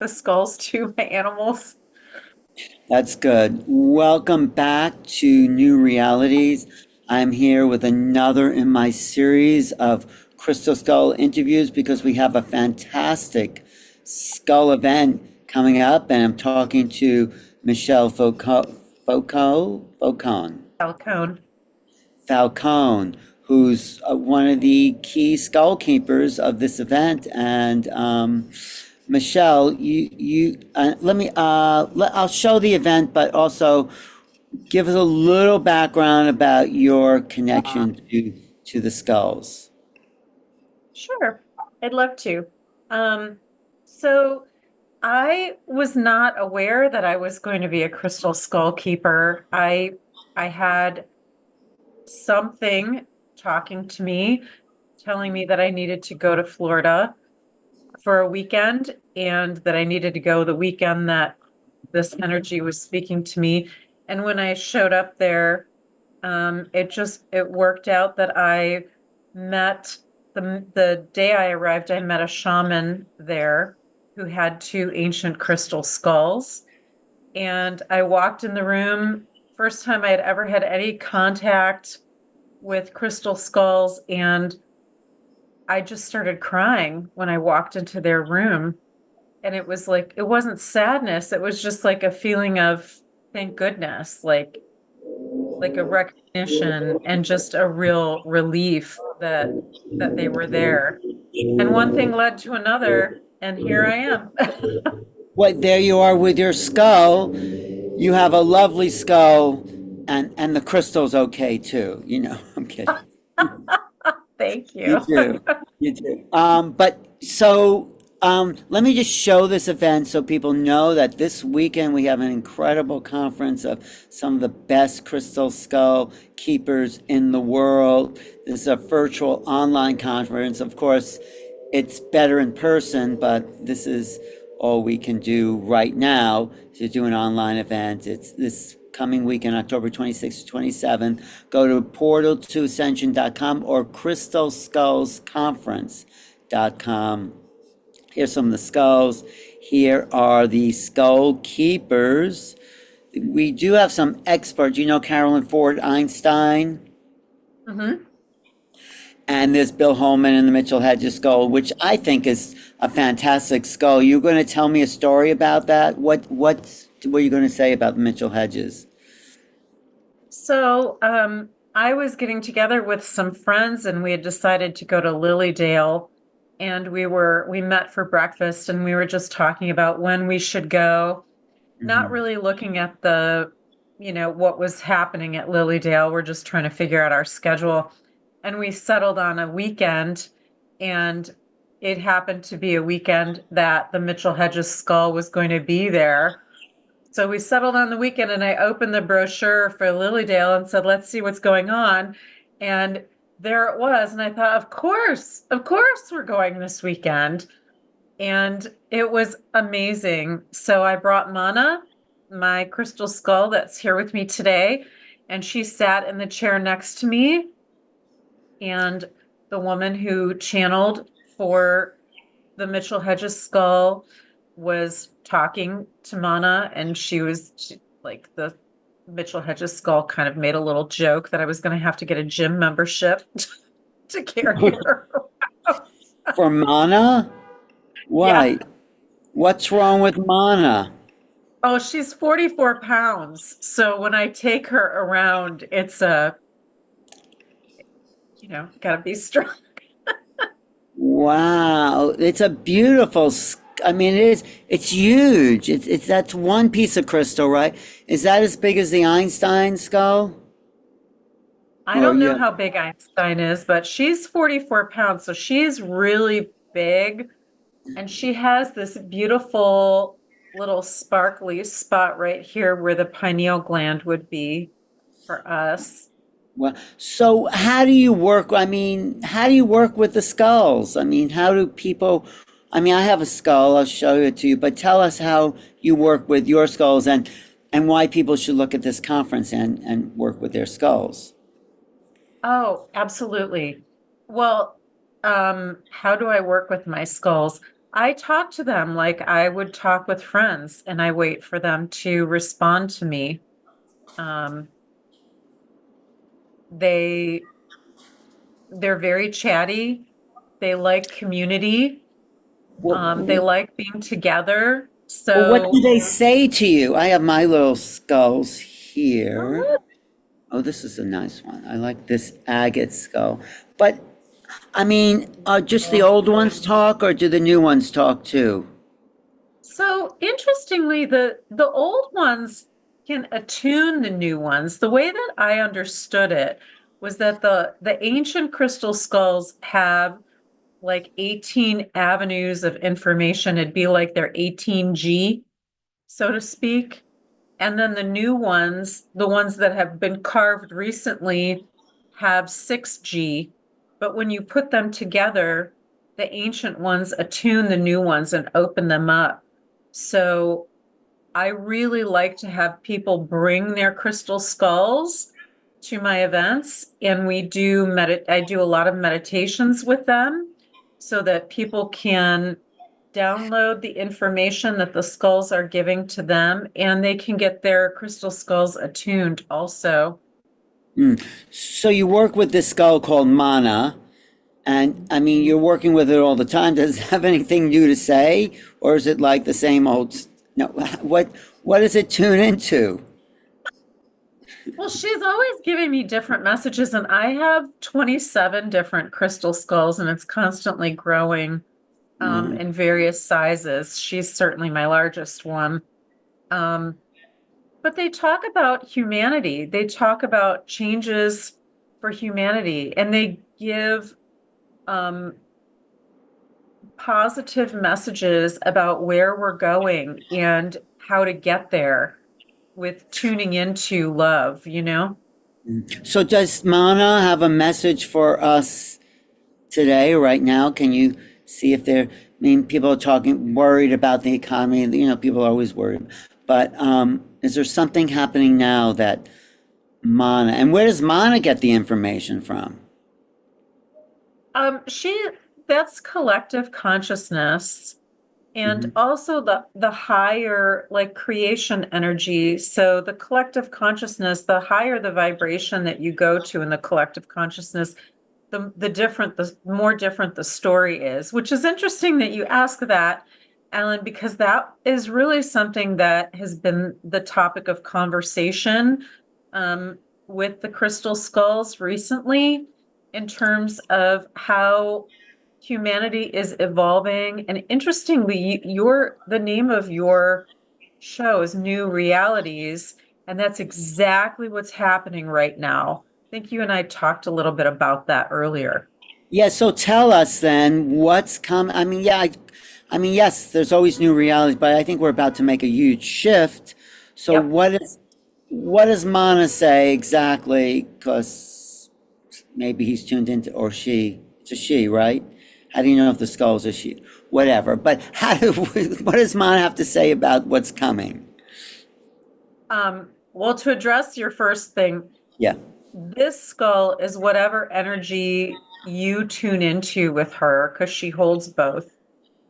the skulls to my animals. That's good. Welcome back to New Realities. I'm here with another in my series of Crystal Skull interviews because we have a fantastic skull event coming up, and I'm talking to Michele Falcone. Falcone, who's one of the key skull keepers of this event. And Michele, I'll show the event, but also give us a little background about your connection to the skulls. Sure, I'd love to. Um, so I was not aware that I was going to be a crystal skull keeper. I had something talking to me, telling me that I needed to go to Florida for a weekend and that I needed to go the weekend that this energy was speaking to me. And when I showed up there, it worked out that I met the day I arrived, I met a shaman there who had two ancient crystal skulls. And I walked in the room, first time I had ever had any contact with crystal skulls, and I just started crying when I walked into their room. And it was like, it wasn't sadness, it was just like a feeling of thank goodness, like a recognition and just a real relief that they were there. And one thing led to another, and here I am. What, there you are with your skull. You have a lovely skull, and the crystal's okay too. I'm kidding. Thank You you. do. You do. Let me just show this event so people know that this weekend we have an incredible conference of some of the best crystal skull keepers in the world. This is a virtual online conference. Of course, it's better in person, but this is all we can do right now to do an online event. It's this coming weekend, October 26th to 27th. Go to portal2ascension.com or crystalskullsconference.com. Here's some of the skulls. Here are the skull keepers. We do have some experts. You know Carolyn Ford Einstein? Hmm. And there's Bill Holman and the Mitchell Hedges skull, which I think is a fantastic skull. You're going to tell me a story about that? What were you going to say about the Mitchell Hedges? So, I was getting together with some friends and we had decided to go to Lilydale, and we met for breakfast and we were just talking about when we should go, not Mhm. really looking at what was happening at Lilydale. We're just trying to figure out our schedule. And we settled on a weekend, and it happened to be a weekend that the Mitchell Hedges skull was going to be there. So we settled on the weekend, and I opened the brochure for Lilydale and said, let's see what's going on. And there it was. And I thought, of course, we're going this weekend. And it was amazing. So I brought Mana, my crystal skull that's here with me today, and she sat in the chair next to me. And the woman who channeled for the Mitchell Hedges skull was talking to Mana, and like the Mitchell Hedges skull kind of made a little joke that I was going to have to get a gym membership to carry her around. For Mana? Yeah. Why? What's wrong with Mana? Oh, she's 44 pounds. So when I take her around, gotta be strong. Wow, it's a beautiful. I mean, It's huge. It's that's one piece of crystal, right? Is that as big as the Einstein skull? I Or don't know yeah. how big Einstein is, but she's 44 pounds. So she's really big. And she has this beautiful little sparkly spot right here where the pineal gland would be for us. Well, so how do you work? I mean, how do you work with the skulls? I mean, how do people? I mean, I have a skull. I'll show it to you. But tell us how you work with your skulls and why people should look at this conference and work with their skulls. Oh, absolutely. Well, how do I work with my skulls? I talk to them like I would talk with friends, and I wait for them to respond to me. Um, they they're very chatty. They like community. They Well, like being together. well, what do So, they say to you? I have my little skulls here. oh, Oh, this is a nice one. I like this agate skull. But I mean, are just the old ones talk, or do the new ones talk too? so interestingly, the old ones can attune the new ones. The way that I understood it was that the ancient crystal skulls have like 18 avenues of information. It'd be like their 18G, so to speak. And then the new ones, the ones that have been carved recently, have 6G. But when you put them together, the ancient ones attune the new ones and open them up. So I really like to have people bring their crystal skulls to my events, and I do a lot of meditations with them so that people can download the information that the skulls are giving to them, and they can get their crystal skulls attuned also. Mm. So you work with this skull called Mana, and I mean, you're working with it all the time. Does it have anything new to say, or is it like the same old? No, what does it tune into? Well, she's always giving me different messages, and I have 27 different crystal skulls, and it's constantly growing Mm. in various sizes. She's certainly my largest one. Um, but they talk about humanity. They talk about changes for humanity, and they give um, positive messages about where we're going and how to get there with tuning into love, you know? So does Mana have a message for us today, right now? Can you see if they're? I mean, people are talking worried about the economy. You know, people are always worried. But is there something happening now that Mana? And where does Mana get the information from? She that's collective consciousness and Hmm. also the higher like creation energy. So the collective consciousness, the higher the vibration that you go to in the collective consciousness, the more different the story is, which is interesting that you ask that, Alan, because that is really something that has been the topic of conversation um, with the crystal skulls recently in terms of how humanity is evolving. And interestingly, the name of your show is New Realities, and that's exactly what's happening right now. I think you and I talked a little bit about that earlier. Yeah. So tell us then what's coming. I mean, yeah. I mean, yes. There's always new realities, but I think we're about to make a huge shift. So Yep. what does Mana say exactly? Because maybe he's tuned into, or she. It's a she, right? How do you know if the skull's a she? Whatever. But what does Mana have to say about what's coming? Well, to address your first thing, Yeah. this skull is whatever energy you tune into with her, because she holds both.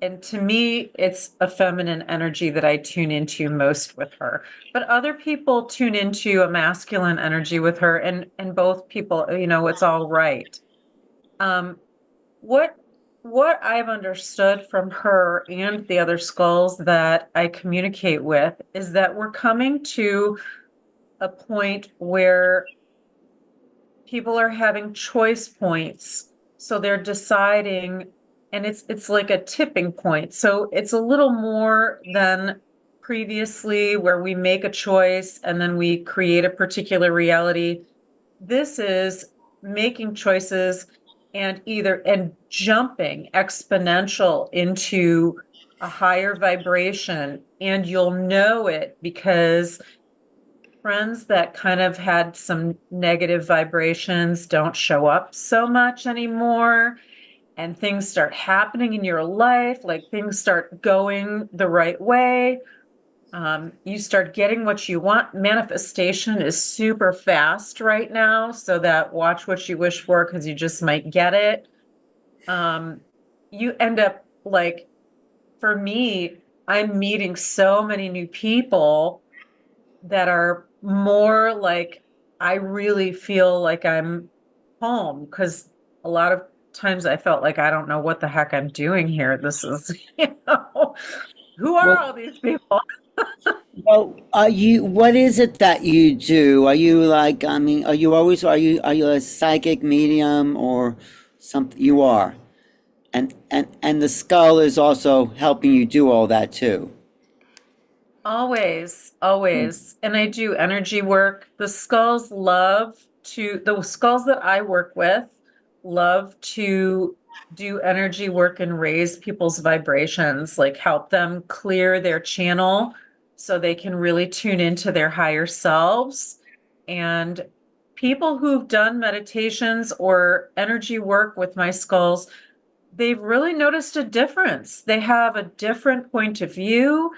And to me, it's a feminine energy that I tune into most with her. But other people tune into a masculine energy with her, and both people, it's all right. Um, what what I've understood from her and the other skulls that I communicate with is that we're coming to a point where people are having choice points. So they're deciding, and it's like a tipping point. So it's a little more than previously where we make a choice and then we create a particular reality. This is making choices and jumping exponential into a higher vibration. And you'll know it because friends that kind of had some negative vibrations don't show up so much anymore, and things start happening in your life, like things start going the right way. You start getting what you want. Manifestation is super fast right now, so that watch what you wish for because you just might get it. Um, you end up like for me, I'm meeting so many new people that are more like I really feel like I'm home because a lot of times I felt like I don't know what the heck I'm doing here. This is, who are Well, all these people? well, what is it that you do? Are you like, I mean, are you a psychic medium or something? You are. And the skull is also helping you do all that too. Always, always. And I do energy work. The skulls that I work with love to do energy work and raise people's vibrations, like help them clear their channel so they can really tune into their higher selves. And people who've done meditations or energy work with my skulls, they've really noticed a difference. They have a different point of view.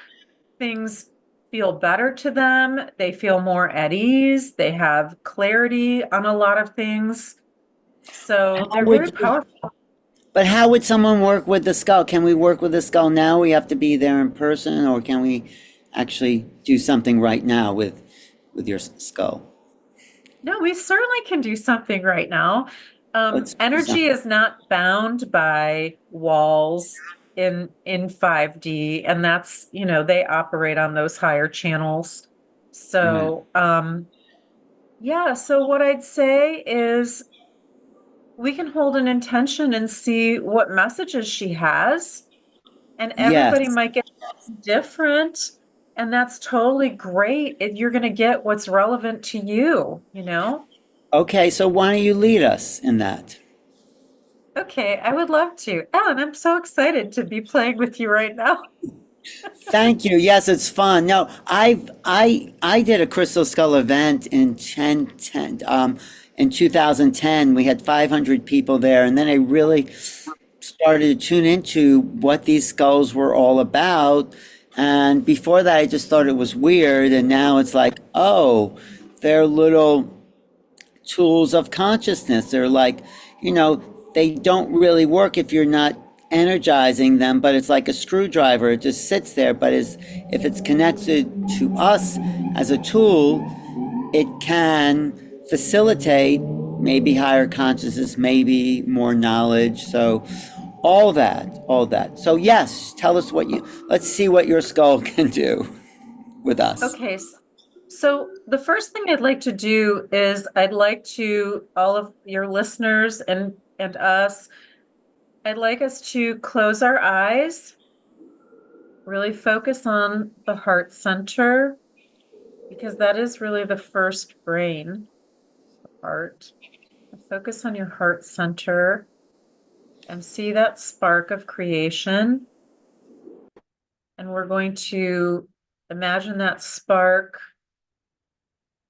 Things feel better to them. They feel more at ease. They have clarity on a lot of things. So How they're would very you, powerful. but how would someone work with the skull? Can we work with the skull now? We have to be there in person, or can we actually do something right now with your skull? No, we certainly can do something right now. Let's do Energy something. is not bound by walls in 5D, and that's, they operate on those higher channels. Right. So, yeah, so what I'd say is we can hold an intention and see what messages she has, and everybody Yes. might get different, and that's totally great if you're going to get what's relevant to you. Okay, so why don't you lead us in that? Okay, I would love to. Ellen, I'm so excited to be playing with you right now. Thank you. Yes, it's fun. No, I did a Crystal Skull event in 2010. We had 500 people there, and then I really started to tune into what these skulls were all about. And before that, I just thought it was weird, and now it's like, oh, they're little tools of consciousness. They're like, you know, they don't really work if you're not energizing them, but it's like a screwdriver. It just sits there. But if it's connected to us as a tool, it can facilitate maybe higher consciousness, maybe more knowledge. So all that. So yes, tell us let's see what your skull can do with us. Okay, so the first thing I'd like to do is I'd like to all of your listeners and us, I'd like us to close our eyes, really focus on the heart center, because that is really the first brain, heart. Focus on your heart center and see that spark of creation. And we're going to imagine that spark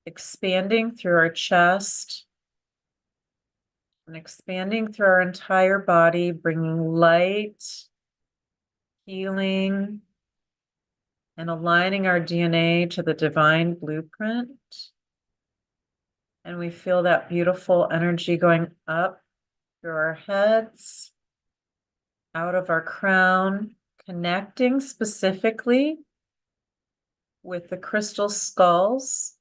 expanding through our chest and expanding through our entire body, bringing light, healing, and aligning our DNA to the divine blueprint. And we feel that beautiful energy going up through our heads, out of our crown, connecting specifically with the crystal skulls.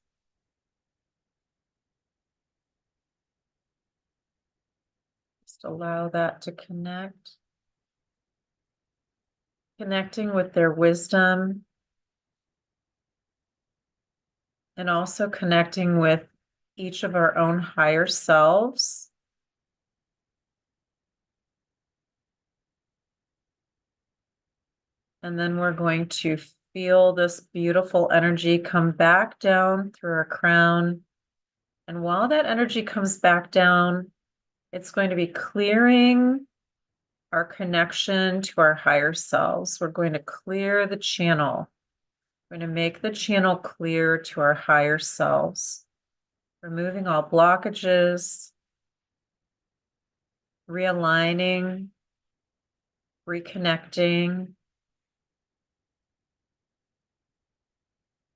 Just allow that to connect, connecting with their wisdom, and also connecting with each of our own higher selves. And then we're going to feel this beautiful energy come back down through our crown. And while that energy comes back down, it's going to be clearing our connection to our higher selves. We're going to clear the channel. We're going to make the channel clear to our higher selves, removing all blockages, realigning, reconnecting,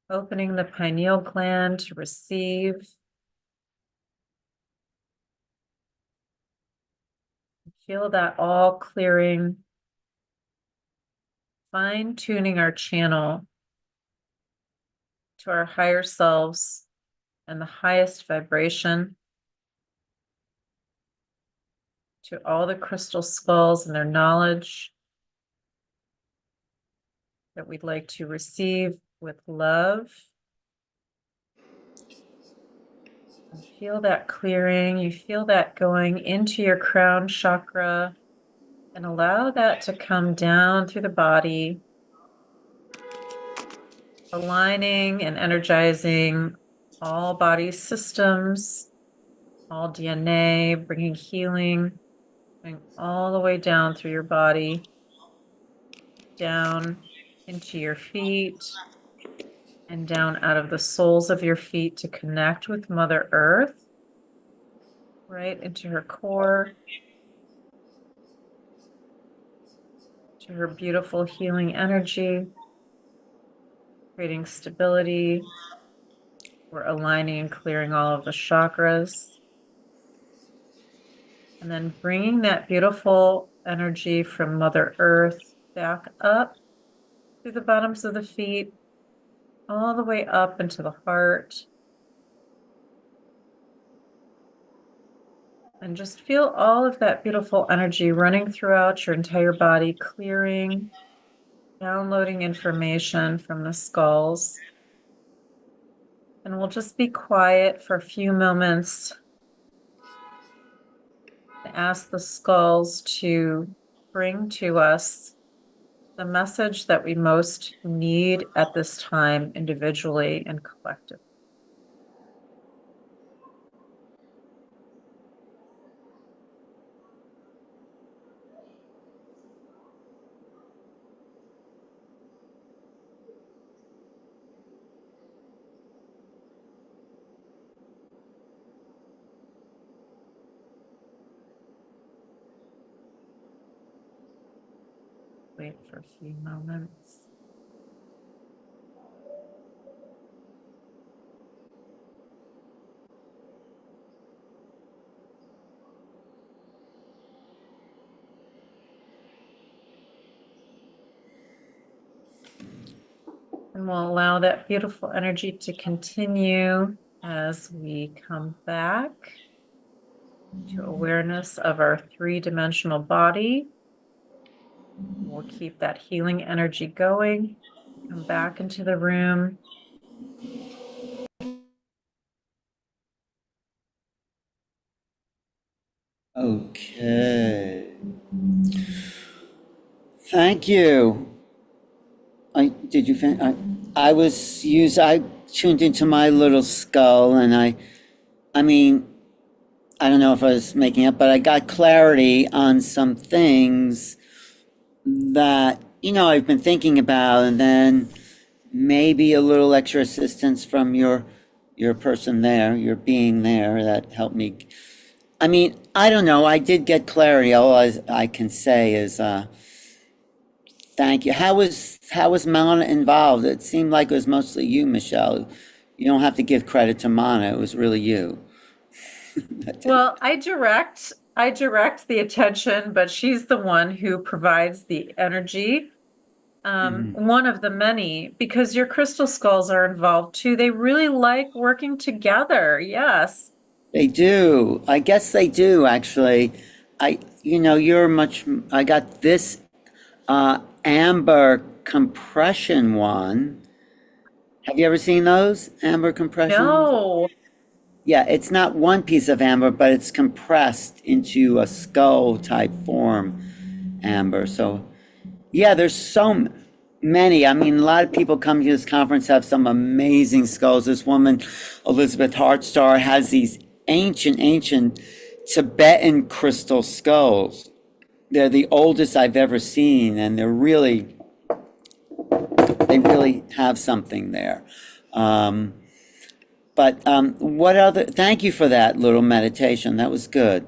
opening the pineal gland to receive. Feel that all clearing. fine-tuning our channel to our higher selves and the highest vibration, to all the crystal skulls and their knowledge that we'd like to receive with love. And feel that clearing. You feel that going into your crown chakra, and allow that to come down through the body, aligning and energizing all body systems, all DNA, bringing healing, going all the way down through your body, down into your feet, and down out of the soles of your feet to connect with Mother Earth, right into her core, to her beautiful healing energy, creating stability. We're aligning and clearing all of the chakras. And then bringing that beautiful energy from Mother Earth back up through the bottoms of the feet, all the way up into the heart. And just feel all of that beautiful energy running throughout your entire body, clearing, downloading information from the skulls. And we'll just be quiet for a few moments and ask the skulls to bring to us the message that we most need at this time, individually and collectively. Wait for a few moments. And we'll allow that beautiful energy to continue as we come back to awareness of our three-dimensional body. We'll keep that healing energy going. Come back into the room. Okay. Thank you. I tuned into my little skull, and I mean, I don't know if I was making up, but I got clarity on some things that, I've been thinking about, and then maybe a little extra assistance from your person there, your being there that helped me. I mean, I don't know. I did get clarity. All I can say is thank you. How was Mana involved? It seemed like it was mostly you, Michelle. You don't have to give credit to Mana. It was really you. Well, I direct the attention, but she's the one who provides the energy. One of the many, because your crystal skulls are involved too. They really like working together. Yes. They do. I guess they do, actually. I got this amber compression one. Have you ever seen those amber compression? No. Yeah, it's not one piece of amber, but it's compressed into a skull type form amber. So, yeah, there's so many. I mean, a lot of people come to this conference have some amazing skulls. This woman, Elizabeth Hartstar, has these ancient Tibetan crystal skulls. They're the oldest I've ever seen, and they really have something there. But thank you for that little meditation. That was good.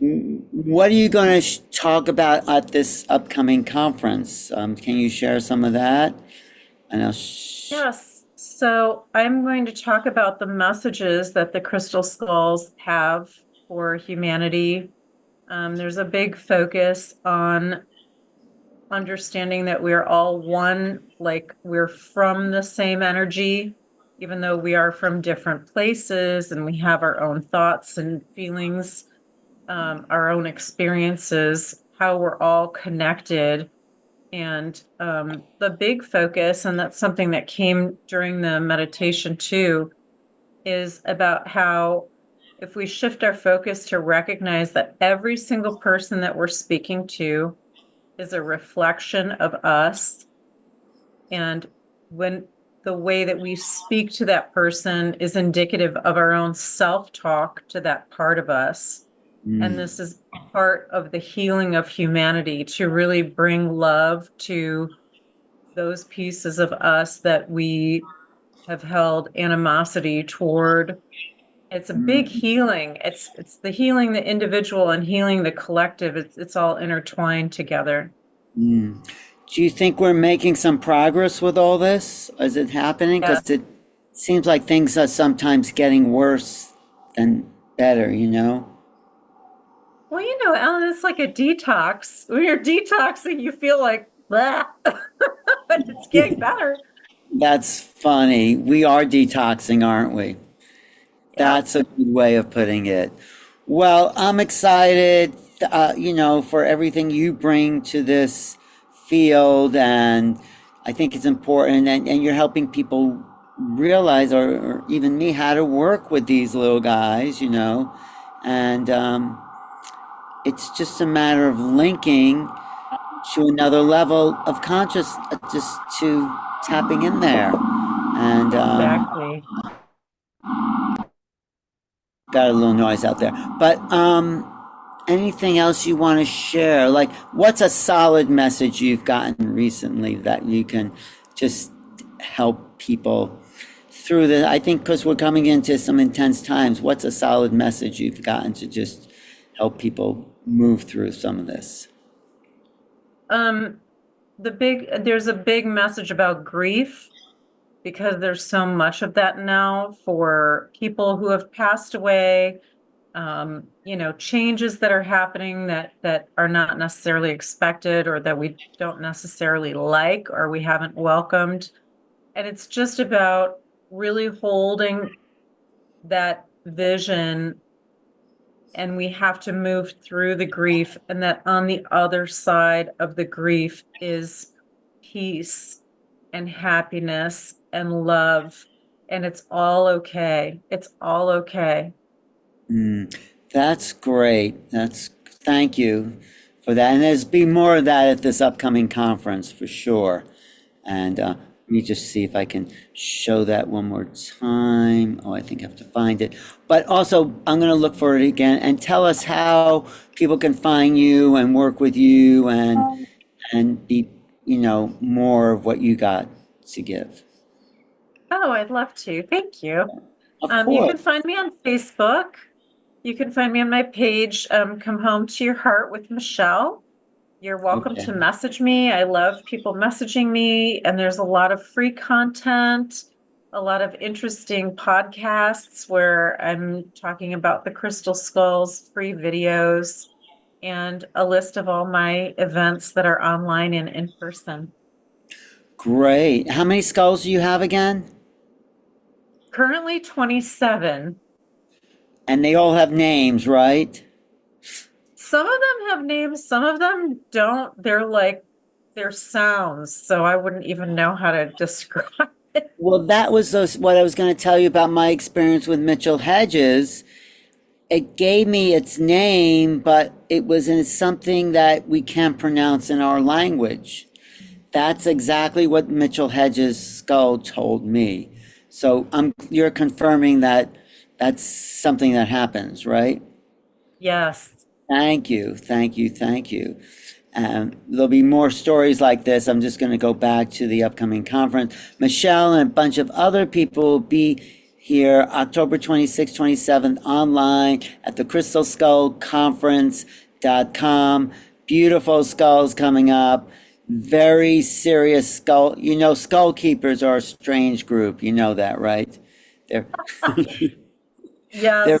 What are you going to talk about at this upcoming conference? Can you share some of that? Yes. So I'm going to talk about the messages that the crystal skulls have for humanity. There's a big focus on understanding that we're all one, like we're from the same energy, even though we are from different places and we have our own thoughts and feelings, our own experiences, how we're all connected. And the big focus, and that's something that came during the meditation too, is about how if we shift our focus to recognize that every single person that we're speaking to is a reflection of us, and when the way that we speak to that person is indicative of our own self-talk to that part of us. And Mm, this is part of the healing of humanity, to really bring love to those pieces of us that we have held animosity toward. It's a big mm, healing. It's the healing the individual and healing the collective. It's all intertwined together. mm. Do you think we're making some progress with all this? Is it happening? Yeah. Because it seems like things are sometimes getting worse than better, you know? Well, Ellen, it's like a detox. When you're detoxing, you feel like, blah, but it's getting better. That's funny. We are detoxing, aren't we? Yep. That's a good way of putting it. Well, I'm excited, for everything you bring to this field, and I think it's important, and you're helping people realize, or even me, how to work with these little guys, and it's just a matter of linking to another level of conscious, just to tapping in there, and Exactly. got a little noise out there. But anything else you want to share? Like, what's a solid message you've gotten recently that you can just help people through the? I think because we're coming into some intense times. What's a solid message you've gotten to just help people move through some of this? Um, there's a big message about grief, because there's so much of that now for people who have passed away. Changes that are happening that are not necessarily expected, or that we don't necessarily like, or we haven't welcomed. And it's just about really holding that vision, and we have to move through the grief, and that on the other side of the grief is peace and happiness and love, and it's all okay. It's all okay. Mm, that's great. Thank you for that. And there's be more of that at this upcoming conference for sure. And let me just see if I can show that one more time. Oh, I think I have to find it. But also, I'm going to look for it again, and tell us how people can find you and work with you, and be, more of what you got to give. Oh, I'd love to. Thank you. Of You course. can find me on Facebook. You can find me on my page, Come Home to Your Heart with Michelle. You're welcome Okay. to message me. I love people messaging me, and there's a lot of free content, a lot of interesting podcasts where I'm talking about the crystal skulls, free videos, and a list of all my events that are online and in person. Great. How many skulls do you have again? Currently 27. And they all have names, right? Some of them have names, some of them don't. They're sounds, so I wouldn't even know how to describe it. Well, that was what I was going to tell you about my experience with Mitchell Hedges. It gave me its name, but it was in something that we can't pronounce in our language. That's exactly what Mitchell Hedges' skull told me. So you're confirming that that's something that happens, right? Yes. Thank you, thank you, thank you. There'll be more stories like this. I'm just going to go back to the upcoming conference. Michelle and a bunch of other people will be here October 26th, 27th online at the Crystal Skull Conference.com. Beautiful skulls coming up. Very serious skull. Skull keepers are a strange group. You know that, right? They're they're Yes.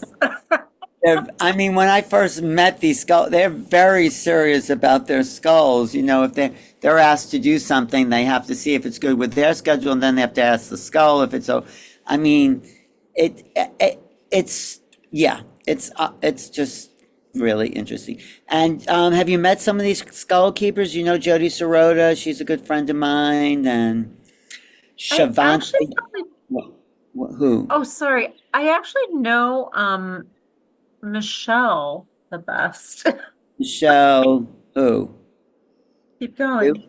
I mean, when I first met these skulls, they're very serious about their skulls. You know, if they're asked to do something, they have to see if it's good with their schedule, and then they have to ask the skull if it's so. I mean, it's yeah, it's just really interesting. And have you met some of these skull keepers? You know, Jody Sirota, she's a good friend of mine, and I actually Shavanti. probably, Who? oh, sorry. I actually know Michelle the best. Michelle. Who? Keep Who? going.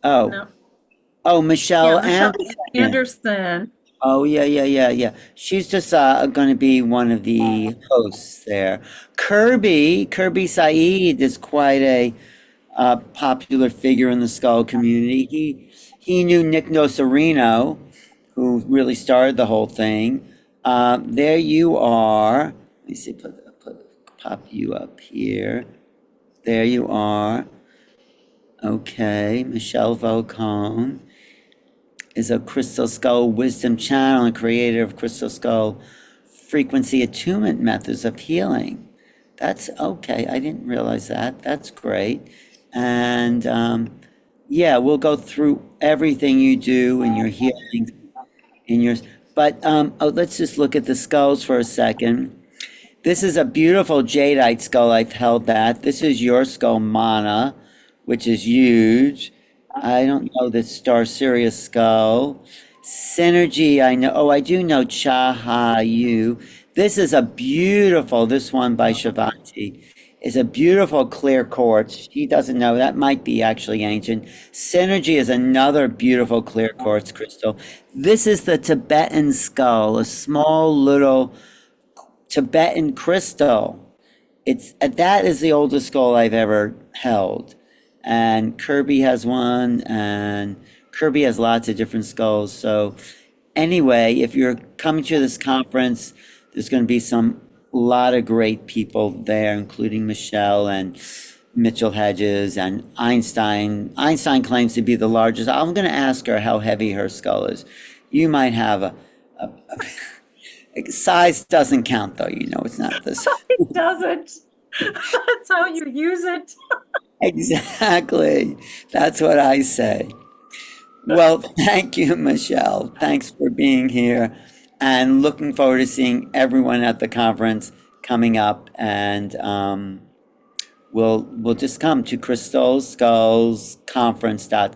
Oh. No. Oh, Yeah, Michelle Michelle Anderson. Anderson. Oh, yeah, yeah, yeah, yeah. She's just going to be one of the hosts there. Kirby Saeed is quite a popular figure in the skull community. He knew Nick Nocerino, who really started the whole thing. There you are. Let me see, pop you up here. There you are. Okay, Michelle Falcone is a Crystal Skull wisdom channel and creator of Crystal Skull frequency attunement methods of healing. That's okay. I didn't realize that. That's great. And yeah, we'll go through everything you do in your healing, in your. But let's just look at the skulls for a second. This is a beautiful jadeite skull. I've held that. This is your skull, Mana, which is huge. I don't know the Star Sirius skull. Synergy, I know. Oh, I do know Chahayu. This is a beautiful, this one by Shavanti is a beautiful clear quartz. She doesn't know. That might be actually ancient. Synergy is another beautiful clear quartz crystal. This is the Tibetan skull, a small little Tibetan crystal. It's that is the oldest skull I've ever held. And Kirby has one, and Kirby has lots of different skulls. So anyway, if you're coming to this conference, there's going to be some lot of great people there, including Michelle and Mitchell Hedges and Einstein. Einstein claims to be the largest. I'm going to ask her how heavy her skull is. You might have size doesn't count though. You know, it's not this. It doesn't. That's how you use it. Exactly. That's what I say. Well, thank you, Michelle. Thanks for being here and looking forward to seeing everyone at the conference coming up. And we'll just come to crystals skulls conference